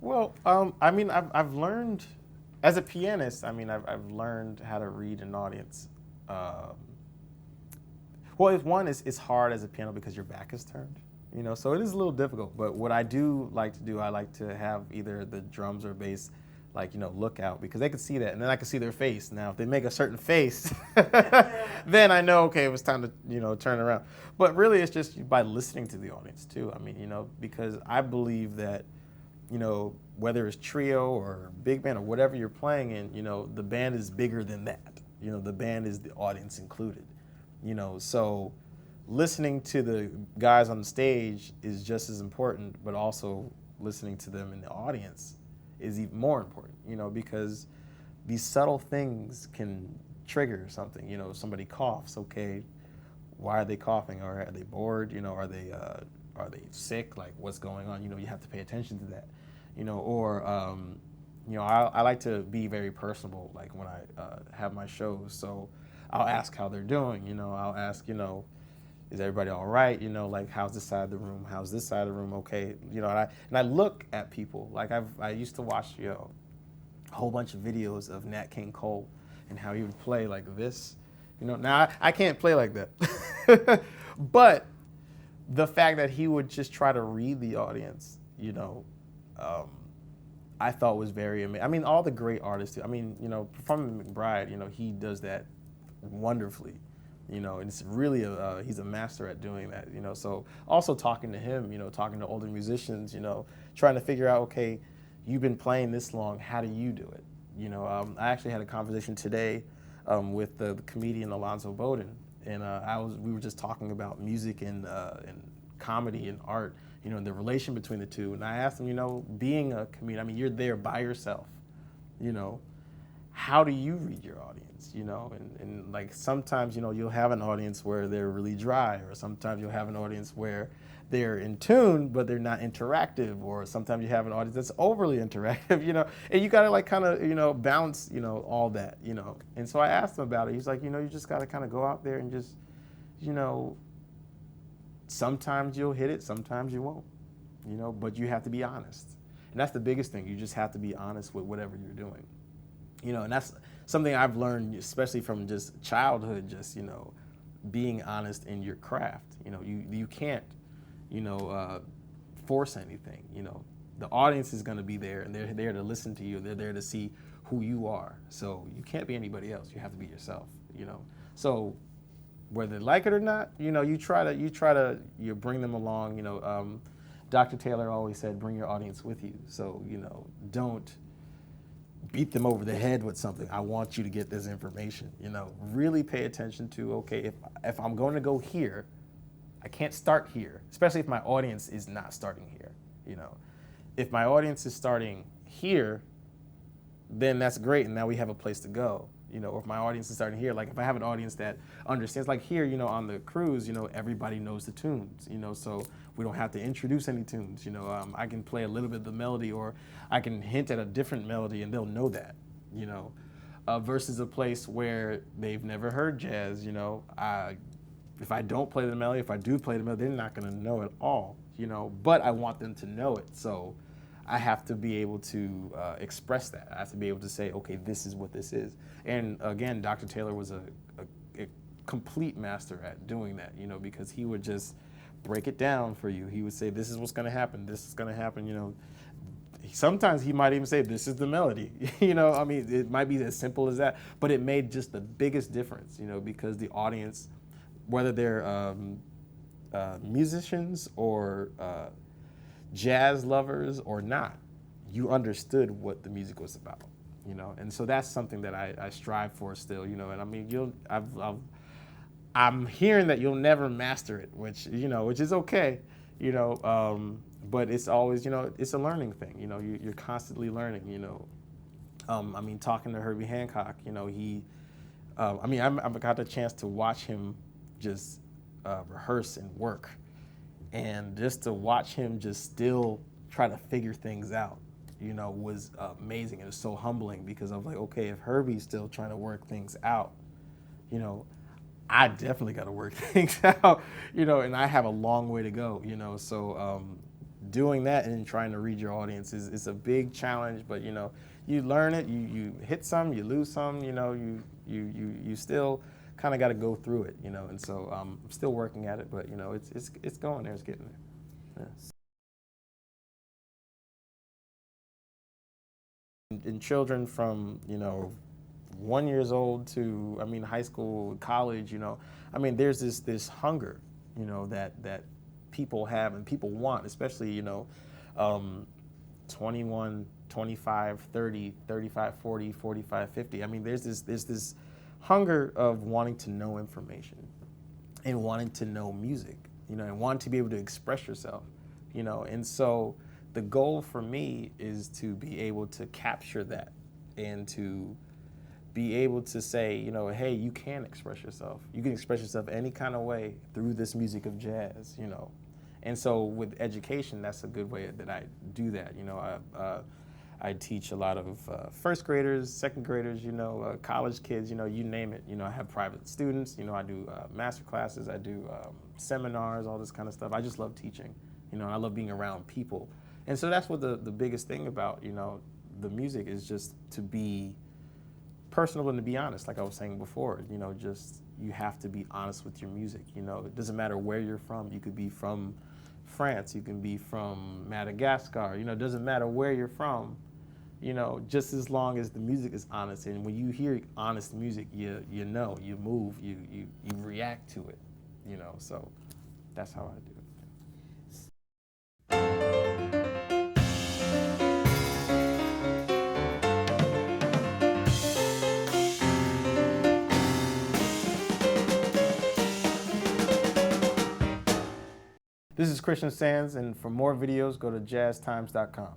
Well, I mean, I've learned as a pianist. I mean, I've learned how to read an audience. Um, well, if one is it's hard as a piano because your back is turned, so it is a little difficult. But what I do like to do, I like to have either the drums or bass, like look out because they can see that, and then I can see their face. Now, if they make a certain face, then I know okay, it was time to turn around. But really, it's just by listening to the audience too. I mean, because I believe that whether it's trio or big band or whatever you're playing in, the band is bigger than that. The band is the audience included. So listening to the guys on the stage is just as important, but also listening to them in the audience is even more important, because these subtle things can trigger something. Somebody coughs, okay, why are they coughing? Or are they bored? Are they sick? Like what's going on? You have to pay attention to that. Or I like to be very personable, like when I have my shows. So I'll ask how they're doing. I'll ask, is everybody all right? Like how's this side of the room? How's this side of the room? Okay, and I look at people. Like I used to watch a whole bunch of videos of Nat King Cole and how he would play like this. Now I can't play like that, but the fact that he would just try to read the audience, um, I thought was very amazing. I mean, all the great artists do. I mean, from McBride, he does that wonderfully. And it's really he's a master at doing that. So also talking to him, talking to older musicians, trying to figure out, okay, you've been playing this long, how do you do it? I actually had a conversation today with the comedian Alonzo Bowden, and we were just talking about music and comedy and art, and the relation between the two. And I asked him, being a comedian, I mean, you're there by yourself, you know, how do you read your audience, and like sometimes, you'll have an audience where they're really dry, or sometimes you'll have an audience where they're in tune, but they're not interactive, or sometimes you have an audience that's overly interactive, and you gotta like kind of, balance, all that, And so I asked him about it. He's like, you just gotta kind of go out there and just, you know, sometimes you'll hit it, sometimes you won't, but you have to be honest. And that's the biggest thing. You just have to be honest with whatever you're doing. And that's something I've learned, especially from just childhood, just, being honest in your craft. You can't, force anything. The audience is going to be there, and they're there to listen to you. They're there to see who you are. So you can't be anybody else. You have to be yourself, So whether they like it or not, you try to bring them along. Dr. Taylor always said, bring your audience with you. So, don't beat them over the head with something. I want you to get this information. Really pay attention to, okay, if I'm going to go here, I can't start here, especially if my audience is not starting here. If my audience is starting here, then that's great, and now we have a place to go. Or if my audience is starting here, like if I have an audience that understands, like here, on the cruise, everybody knows the tunes, so we don't have to introduce any tunes. I can play a little bit of the melody, or I can hint at a different melody, and they'll know that. Versus a place where they've never heard jazz. If I don't play the melody, if I do play the melody, they're not going to know it all. But I want them to know it, so I have to be able to express that. I have to be able to say, okay, this is what this is. And again, Dr. Taylor was a complete master at doing that, because he would just break it down for you. He would say, this is what's going to happen. This is going to happen, Sometimes he might even say, this is the melody. I mean, it might be as simple as that, but it made just the biggest difference, because the audience, whether they're musicians or jazz lovers or not, you understood what the music was about, and so that's something that I strive for still, and I mean, I'm hearing that you'll never master it, which is okay, but it's always, it's a learning thing, you're constantly learning, I mean, talking to Herbie Hancock, he, I've got the chance to watch him just rehearse and work. And just to watch him just still try to figure things out, was amazing. It was so humbling because I was like, okay, if Herbie's still trying to work things out, I definitely got to work things out, and I have a long way to go, so doing that and trying to read your audience is a big challenge, but you know, you learn it, you hit some, you lose some, you know, you still kind of got to go through it, you know, and so I'm still working at it, but you know, it's going there, it's getting there. Yeah. And children from, you know, 1 year old to, I mean, high school, college, you know, I mean, there's this hunger, you know, that people have and people want, especially, you know, 21, 25, 30, 35, 40, 45, 50. I mean, there's this hunger of wanting to know information and wanting to know music, you know, and wanting to be able to express yourself, you know, and so the goal for me is to be able to capture that and to be able to say, you know, hey, you can express yourself. You can express yourself any kind of way through this music of jazz, you know. And so with education, that's a good way that I do that. You know, I teach a lot of first graders, second graders, you know, college kids, you know, you name it. You know, I have private students, you know, I do master classes, I do seminars, all this kind of stuff. I just love teaching, you know, and I love being around people. And so that's what the biggest thing about, you know, the music is just to be personal and to be honest, like I was saying before, you know, just you have to be honest with your music. You know, it doesn't matter where you're from. You could be from France, you can be from Madagascar, you know, it doesn't matter where you're from, you know, just as long as the music is honest. And when you hear honest music, you know, you move, you react to it, you know, so that's how I do it. This is Christian Sands, and for more videos, go to JazzTimes.com.